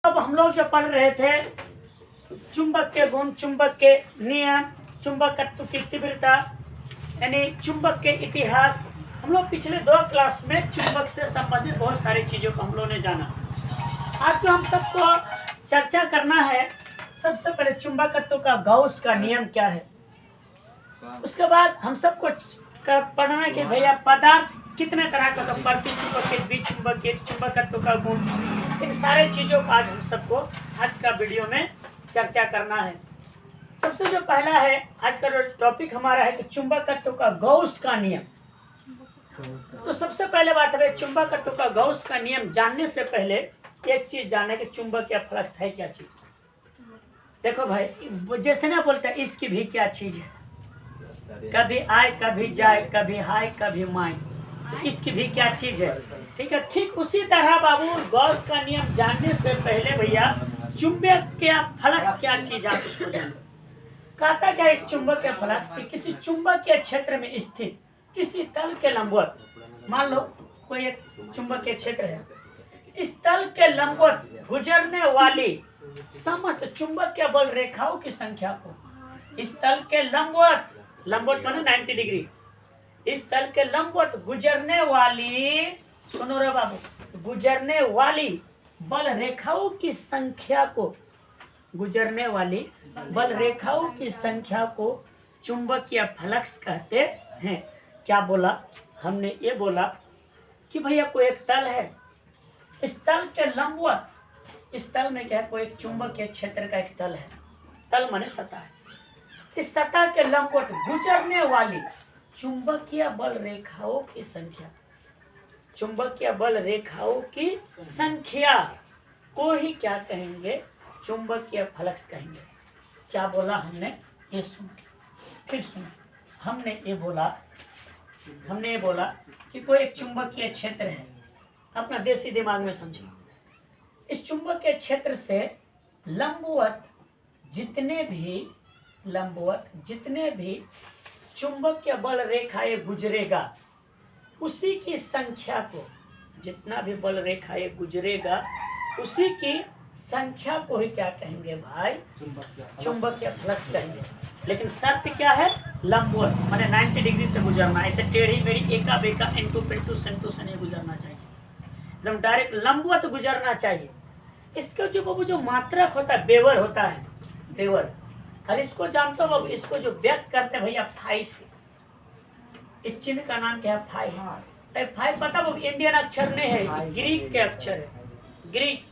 अब हम लोग जो पढ़ रहे थे चुंबक के गुण, चुंबक के नियम, चुंबकत्व की तीव्रता यानी चुंबक के इतिहास। हम लोग पिछले 2 क्लास में चुंबक से संबंधित बहुत सारी चीजों को हम लोगों ने जाना। आज जो हम सबको चर्चा करना है, सबसे पहले चुंबकत्व का गॉस का नियम क्या है। उसके बाद हम सबको पढ़ना है कि भैया पदार्थ कितने तरह का, तो प्रतिचुंबकीय, द्विचुंबकीय, चुंबकत्व का गुण, इन सारे चीजों को आज हम सबको आज का वीडियो में चर्चा करना है। सबसे जो पहला है आज का टॉपिक हमारा है कि चुंबकत्व का गॉस का नियम। तो सबसे पहले बात है चुंबकत्व का गॉस का नियम जानने से पहले एक चीज जाने कि चुंबक या फ्लक्स है क्या चीज। देखो भाई, जैसे ना बोलते हैं इसकी भी क्या चीज है, कभी आए कभी जाए, कभी हाय कभी माए, तो इसकी भी क्या चीज है। ठीक है, ठीक उसी तरह बाबू गॉस का नियम जानने से पहले भैया चुंबक या फ्लक्स क्या चीज आप उसको जानो। कहता क्या है चुंबक या फ्लक्स, किसी चुंबकीय क्षेत्र में स्थित किसी तल के लंबवत, मान लो कोई एक चुंबकीय क्षेत्र है, इस तल के लंबवत गुजरने वाली समस्त चुंबकीय बल रेखाओं की संख्या को, इस तल के लंबवत, लंबवत माने 90 डिग्री, इस तल के लंबवत गुजरने वाली, सुनो रे बाबू, गुजरने वाली बल रेखाओं की संख्या को, गुजरने वाली बल रेखाओं की संख्या को चुंबकीय फ्लक्स कहते हैं। क्या बोला हमने, ये बोला कि भैया कोई एक तल है, इस तल के लंबवत, इस तल में क्या है, कोई एक चुंबकीय क्षेत्र का एक तल है, तल माने सतह है, इस सतह के लंबवत गुजरने वाली चुंबकीय बल रेखाओं की संख्या, चुंबकीय बल रेखाओं की संख्या को ही क्या कहेंगे, चुंबकीय फ्लक्स कहेंगे। क्या बोला हमने, ये सुन, फिर सुन, हमने ये बोला कि कोई एक चुंबकीय क्षेत्र है, अपना देसी दिमाग में समझो। इस चुंबकीय क्षेत्र से लंबवत जितने भी चुंबकीय बल रेखाएं गुजरेगा, उसी की संख्या को, जितना भी बल रेखाएं गुजरेगा उसी की संख्या को ही क्या कहेंगे भाई, चुंबकीय फ्लक्स कहेंगे। लेकिन शर्त क्या है, लंबवत माने 90 डिग्री से गुजरना, ऐसे टेढ़ी मेढ़ी एका बेका एंटू पेंटू सेंटू से नहीं गुजरना चाहिए, एकदम डायरेक्ट लंबवत गुजरना चाहिए। इसका जो मात्रक होता है वेबर होता है, वेबर, और इसको जानते हो बाबू, इसको जो व्यक्त करते हैं भैया फाई से, इस चिन्ह का नाम क्या है, फाई है। फाई पता बाबू इंडियन अक्षर नहीं है, ग्रीक के अक्षर है, ग्रीक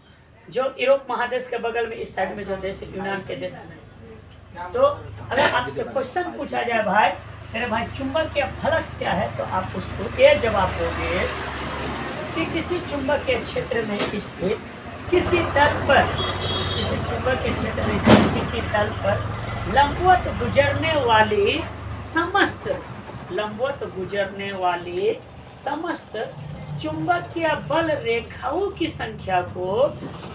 जो यूरोप महादेश के बगल में इस साइड में जो देश यूनान के देश में। तो अगर आपसे क्वेश्चन पूछा जाए भाई, अरे भाई चुंबकीय फ्लक्स क्या है, तो आप उसको ये जवाब दोगे कि किसी चुंबकीय क्षेत्र में स्थित किसी तल पर, किसी चुंबकीय क्षेत्र में स्थित किसी तल पर लंबवत गुजरने वाली समस्त चुंबकीय बल रेखाओं की संख्या को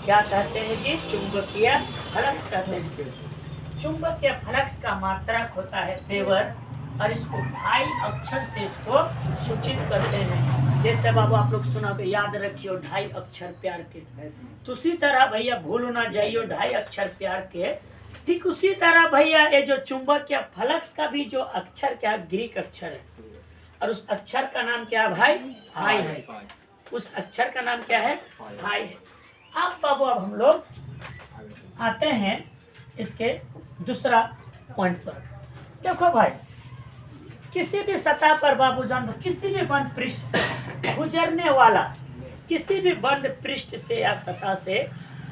क्या कहते हैं जी, चुंबकीय फ्लक्स कहते हैं। चुंबकीय फ्लक्स का मात्रक होता है वेबर, और इसको भाई अक्षर से इसको सूचित करते हैं। जैसे बाबू आप लोग सुनोगे, याद रखियो 2.5 अक्षर प्यार के, तो उसी तरह भैया भूल ना जाइयो 2.5 अक्षर प्यार के। ठीक उसी तरह भैया ये जो चुंबकीय फ्लक्स का भी जो अक्षर क्या है, ग्रीक अक्षर है, और उस अक्षर का नाम क्या है भाई, फाई है। उस अक्षर का नाम क्या है, फाई है। अब बाबू अब हम लोग आते हैं इसके दूसरा पॉइंट पर। देखो भाई, किसी भी सतह पर बाबू जान दो, किसी भी बंद पृष्ठ से गुजरने वाला, किसी भी बंद पृष्ठ से या सतह से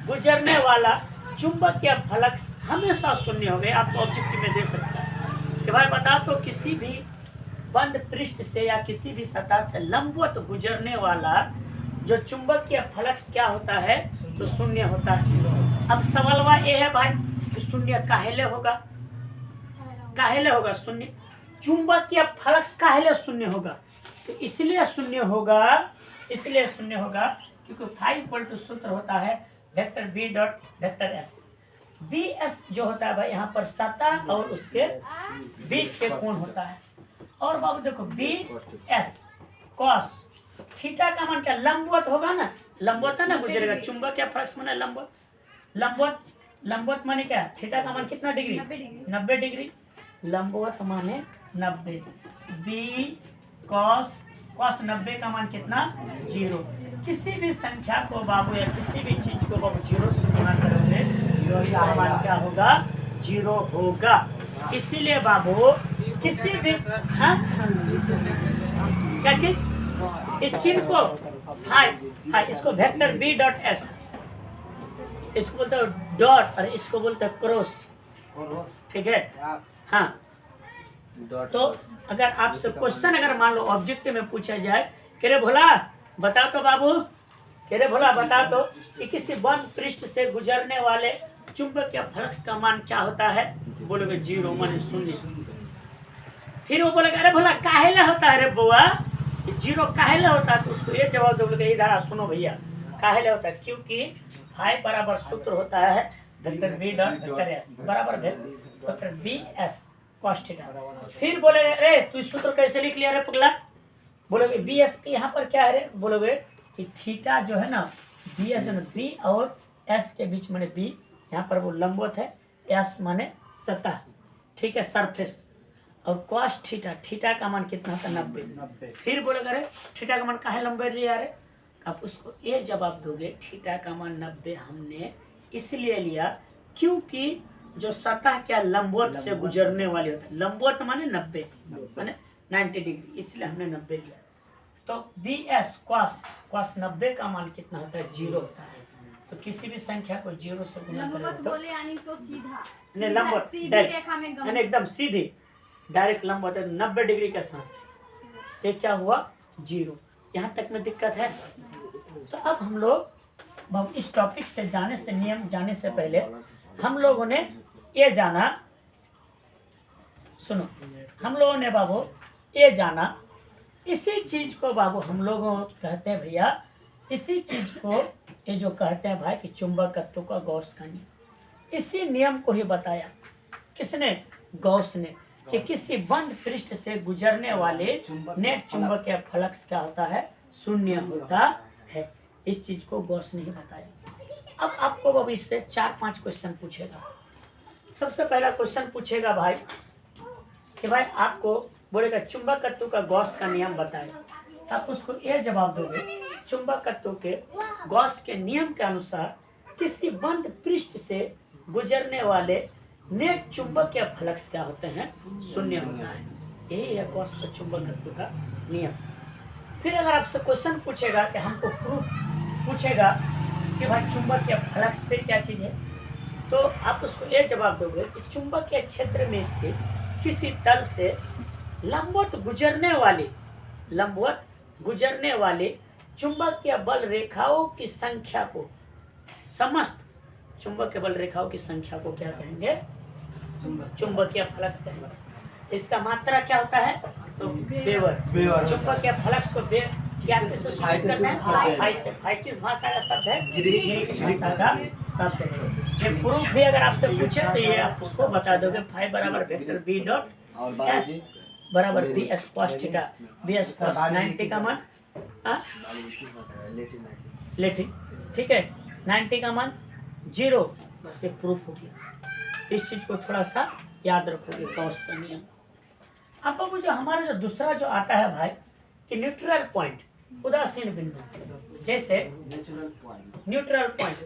गुजरने वाला चुंबकीय फ्लक्स हमेशा शून्य हो गए। आपको ऑब्जेक्टिव में दे सकता है कि भाई बता तो किसी भी बंद पृष्ठ से या किसी भी सतह से लंबवत गुजरने वाला जो चुंबकीय फ्लक्स क्या होता है, तो शून्य होता है। अब सवाल ये है भाई कि शून्य काहेले होगा, शून्य, चुंबकीय फ्लक्स काहेले शून्य होगा, तो इसलिए शून्य होगा क्योंकि फाई इक्वल टू सूत्र होता है vector B dot vector S. B S जो होता है भाई यहाँ पर सतह और उसके बीच के कोण होता है, और बाबू देखो बी एस कॉस थीटा का मान क्या, लंबवत होगा ना, लंबवत है ना गुजरेगा, चुंबकीय फ्लक्स माने लंबवत, लंबवत, लंबवत माने क्या, थीटा का मान कितना डिग्री, 90 डिग्री। लंबवत माने 90। बी कॉस, कॉस 90 का मान कितना, 0। किसी भी संख्या को बाबू या किसी भी चीज को बाबू 0 से गुणा करोगे तो इसका मान क्या होगा, 0 होगा। इसीलिए बाबू किसी भी, हाँ क्या चीज, इस चिन्ह को हाई, हाँ इसको वेक्टर बी डॉट एस, इसको बोलते हो डॉट और इसको बोलते हैं क्रॉस, ठीक है। हाँ तो अगर आपसे क्वेश्चन अगर मान लो ऑब्जेक्टिव में पूछा जाए, कह रे भोला बता तो बाबू, कह रे भोला बता तो कि किसी बंद पृष्ठ से गुजरने वाले चुंबकीय फ्लक्स का मान क्या होता है, बोलोगे 0 माने 0। फिर वो बोलेगा अरे भोला काहेला होता है रे बुआ, 0 काहेला होता है, तो उसको ये जवाब दोगे, इधर सुनो भैया, काहेला होता है क्योंकि फाई बराबर सूत्र होता है vector B dot vector S बराबर vector B S cos theta. फिर बोलेगे अरे तू सूत्र कैसे लिख लिया रे पगला, बोलोगे बी एस के यहाँ पर क्या है रे, बोलोगे कि थीटा जो है ना बी एस बी और एस के बीच माने बी, यहाँ पर वो लंबवत है, एस माने सतह, ठीक है सरफेस, और कॉस थीटा, थीटा का मान कितना होता है 90। फिर बोलेगा अरे थीटा का मान काहे लंबे लिया रे, आप उसको ये जवाब दोगे थीटा का मान 90 हमने इसलिए लिया क्योंकि जो सतह क्या लंबवत से गुजरने वाली होता है, लंबवत माने 90 माने 90 डिग्री, इसलिए हमने 90 लिया। तो बी एस कॉस, कॉस 90 का मान कितना होता है, 0 होता है। तो किसी भी संख्या को 0 से गुणा करें तो यानी तो सीधा, नहीं लंबवत, सीधी रेखा में यानी एकदम सीधी डायरेक्ट लंबवत 90 डिग्री के साथ, ये क्या हुआ 0। यहाँ तक में दिक्कत है। तो अब हम लोग इस टॉपिक से जाने से, नियम जाने से पहले हम लोगों ने ये जाना, सुनो हम लोगों ने बाबू ये जाना, इसी चीज को बाबू हम लोगों कहते हैं भैया, इसी चीज को ये जो कहते हैं भाई कि चुंबकत्व का गॉस का नियम, इसी नियम को ही बताया किसने, गॉस ने, कि किसी बंद पृष्ठ से गुजरने वाले नेट चुंबकीय फ्लक्स क्या होता है, शून्य होता है। इस चीज को गॉस ने ही बताया। अब आपको बाबू इससे 4-5 क्वेश्चन पूछेगा। सबसे पहला क्वेश्चन पूछेगा भाई कि भाई आपको बोलेगा चुंबकत्व का गॉस का नियम बताए, आप उसको यह जवाब दोगे चुंबकत्व के गॉस के नियम के अनुसार किसी बंद पृष्ठ से गुजरने वाले नेट चुंबकीय फ्लक्स क्या होते हैं, शून्य होता है। यही है गॉस का चुंबकत्व का नियम। फिर अगर आपसे क्वेश्चन पूछेगा कि हमको प्रूफ पूछेगा कि भाई चुंबकीय फ्लक्स फिर क्या चीज है, तो आप उसको ये जवाब दोगे कि चुंबकीय क्षेत्र में स्थित किसी तल से लंबवत गुजरने वाले चुंबकीय बल रेखाओं की संख्या को, समस्त चुंबकीय बल रेखाओं की संख्या को क्या कहेंगे, चुंबकीय फ्लक्स कहेंगे। इसका मात्रा क्या होता है, तो वेबर। चुंबकीय फ्लक्स को क्या से सूचित करते हैं, फाई से। फाई किस भाषा का शब्द है, ग्रीक भाषा का शब्द है। ये प्रूफ भी अगर आपसे पूछे तो ये आप उसको बता दोगे, फाई बराबर वेक्टर बी डॉट एस बराबर B S cos theta, B S cos 90 का मान लेटिन, ठीक है 90 का मान 0, बस ये प्रूफ हो गया। इस चीज को थोड़ा सा याद रखोगे, गॉस का नियम। अब बाबू जो हमारा जो दूसरा जो आता है भाई कि न्यूट्रल पॉइंट, उदासीन बिंदु, जैसे न्यूट्रल पॉइंट,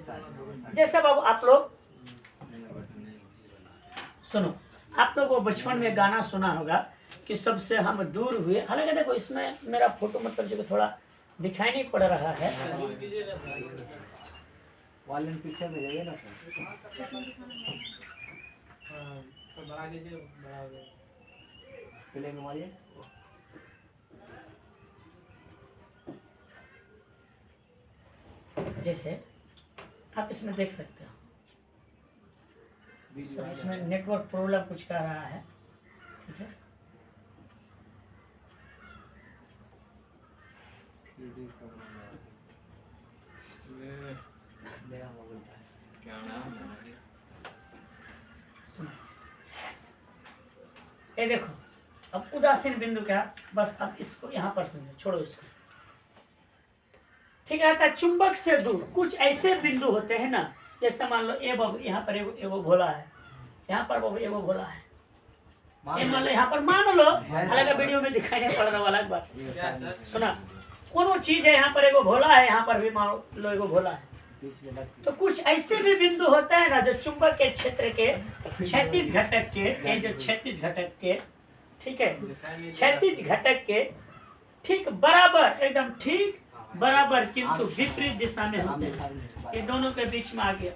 जैसे बाबू आप लोग सुनो, आप लोग वो बचपन में गाना सुना होगा कि सबसे हम दूर हुए। हालांकि देखो इसमें मेरा फोटो मतलब जो थोड़ा दिखाई नहीं पड़ रहा है, पिक्चर भेजेंगे ना सर, प्ले में मारिए। जैसे आप इसमें देख सकते हो, तो इसमें नेटवर्क प्रॉब्लम कुछ कर रहा है, ठीक है। ये देखो अब उदासीन बिंदु क्या, बस अब इसको यहाँ पर समझो, छोड़ो इसको, ठीक है। चुंबक से दूर कुछ ऐसे बिंदु होते हैं ना जैसे मान लो ए बाबू यहाँ पर एगो एगो भोला है, यहाँ पर बाबू एगो भोला है, ये मान लो यहाँ पर मान लो, अलग वीडियो में दिखाई नहीं पड़ रहा वाला बात सुना, कोनो चीज है यहाँ पर एगो भोला है, यहाँ पर भी मान लो एगो भोला है। तो कुछ ऐसे भी बिंदु होते हैं ना जो चुंबक के क्षेत्र के क्षैतिज घटक के, ये जो क्षैतिज घटक के, ठीक है, क्षैतिज घटक के ठीक बराबर, एकदम ठीक बराबर किंतु विपरीत दिशा में होते हैं। ये दोनों के बीच में आ गया,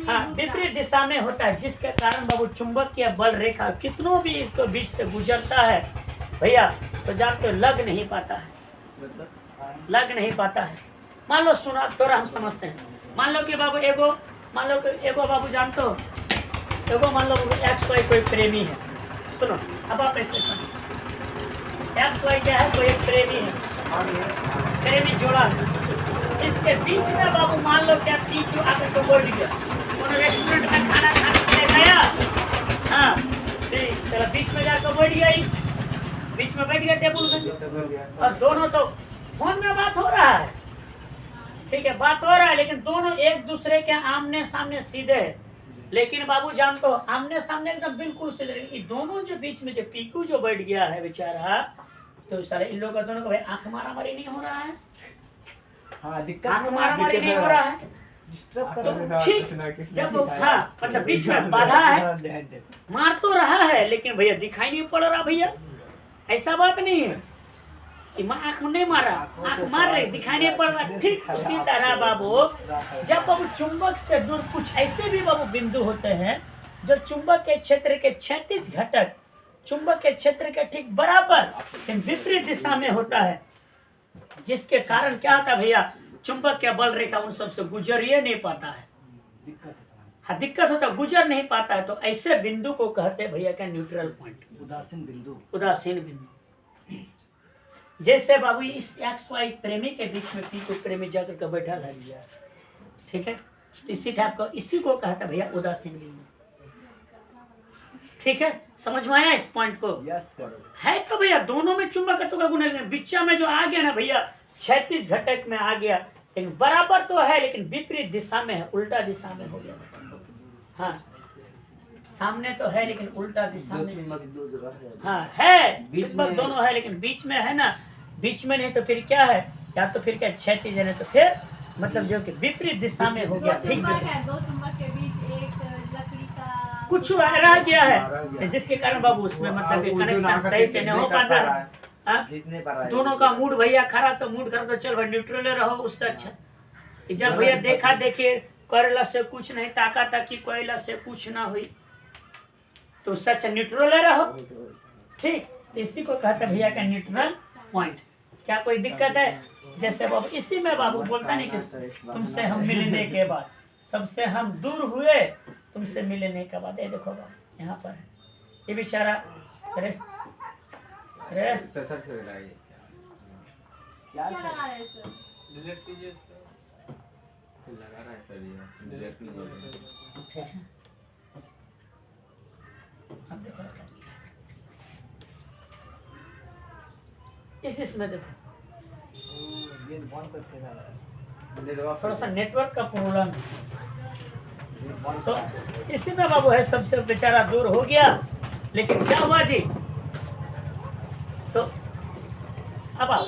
हाँ विपरीत दिशा में होता है, जिसके कारण बाबू चुंबक की बल रेखा कितनों भी इसको बीच से गुजरता है भैया, तो जाके लग नहीं पाता है, लग नहीं पाता है। मान लो सुना थोड़ा हम समझते हैं, मान लो कि बाबू एगो, मान लो कि एगो बाबू जानते हो, एगो मान लो एक्स वाई कोई प्रेमी है, सुनो अब आप ऐसे समझो, एक्स वाई क्या है, कोई एक प्रेमी है, प्रेमी जोड़ा है, इसके बीच में बाबू मान लो क्या तीन जो आकर तो बोल दिया, रेस्टोरेंट में खाना खाने के लिए गया, हाँ ठीक, चलो बीच में जाकर बैठ गया, बीच में बैठ गया टेबल में, और दोनों तो फोन में बात हो रहा है, ठीक है बात हो रहा है, लेकिन दोनों एक दूसरे के आमने सामने सीधे है, लेकिन बाबू जानते हो आमने सामने एकदम बिल्कुल सीधे, ये दोनों जो बीच में जो पीकू जो बैठ गया है बेचारा, तो सारे इन लोगों का दोनों का भाई आंख मारा मारी नहीं हो रहा है, हाँ दिक्कत, आंख मारा मारी नहीं हो रहा है, तो ठीक जब हाँ मतलब बीच में बाधा है, मार तो रहा है लेकिन भैया दिखाई नहीं पड़ रहा भैया, ऐसा बात नहीं है कि आंख नहीं मारा, आंख मार रही दिखाई नहीं पड़ रहा, ठीक उसी तरह बाबू जब बाबू चुंबक से दूर कुछ ऐसे भी बाबू बिंदु होते हैं जो चुंबक के क्षेत्र के क्षैतिज घटक चुंबक के क्षेत्र के ठीक बराबर विपरीत दिशा में होता है, जिसके कारण क्या होता है भैया, चुंबक के बल रेखा उन सबसे गुजर ही नहीं पाता है, हाँ दिक्कत होता है, गुजर नहीं पाता है। तो ऐसे बिंदु को कहते हैं भैया क्या, न्यूट्रल पॉइंट, उदासीन बिंदु, उदासीन बिंदु। जैसे बाबू इस एक्स वाई प्रेमी के बीच में पी को प्रेमी जाकर के बैठा है, ठीक है, इसी टाइप का, इसी को कहता है भैया उदासीन बिंदु, ठीक है, समझ में आया इस पॉइंट को? Yes sir. है तो भैया दोनों में चुंबकत्व का गुण है, बीचा में जो आ गया ना भैया क्षैतिज घटक में आ गया, लेकिन बराबर तो है लेकिन विपरीत दिशा में है, उल्टा दिशा में हो गया, हाँ सामने तो है लेकिन उल्टा दिशा में, हाँ है चुंबक दोनों है लेकिन बीच में है ना, बीच में नहीं तो फिर क्या है, या तो फिर क्या क्षैतिज है, तो फिर मतलब जो कि विपरीत दिशा में हो गया, ठीक है, दो चुंबक के बीच एक लकड़ी का कुछ रह गया है, जिसके कारण बाबू उसमें मतलब कनेक्शन सही से नहीं हो पाता है, दोनों का मूड भैया खराब, तो मूड खराब तो चल भाई न्यूट्रल रहो, उससे अच्छा कि जब भैया देखा देखिए करेला से कुछ नहीं, ताका ताकी कोयला से कुछ ना हुई, तो उससे अच्छा न्यूट्रल रहो, ठीक, तो इसी को कहते हैं भैया का न्यूट्रल पॉइंट। क्या कोई दिक्कत है? जैसे बाबू इसी में बाबू बोलता नहीं कि तुमसे हम मिलने के बाद सबसे हम दूर हुए, तुमसे मिलने के बाद, ये देखो बाबू यहाँ पर ये बेचारा, अरे अरे क्या लगा रहे सर? डिलीट कीजिए इसको, लगा रहा है सर ये डिलीट कीजिए। ठीक है, अब देखो इसमें देखो थोड़ा सा नेटवर्क का प्रॉब्लम है, तो इसी में बाबू है सबसे बेचारा दूर हो गया, लेकिन क्या हुआ जी, तो अब आप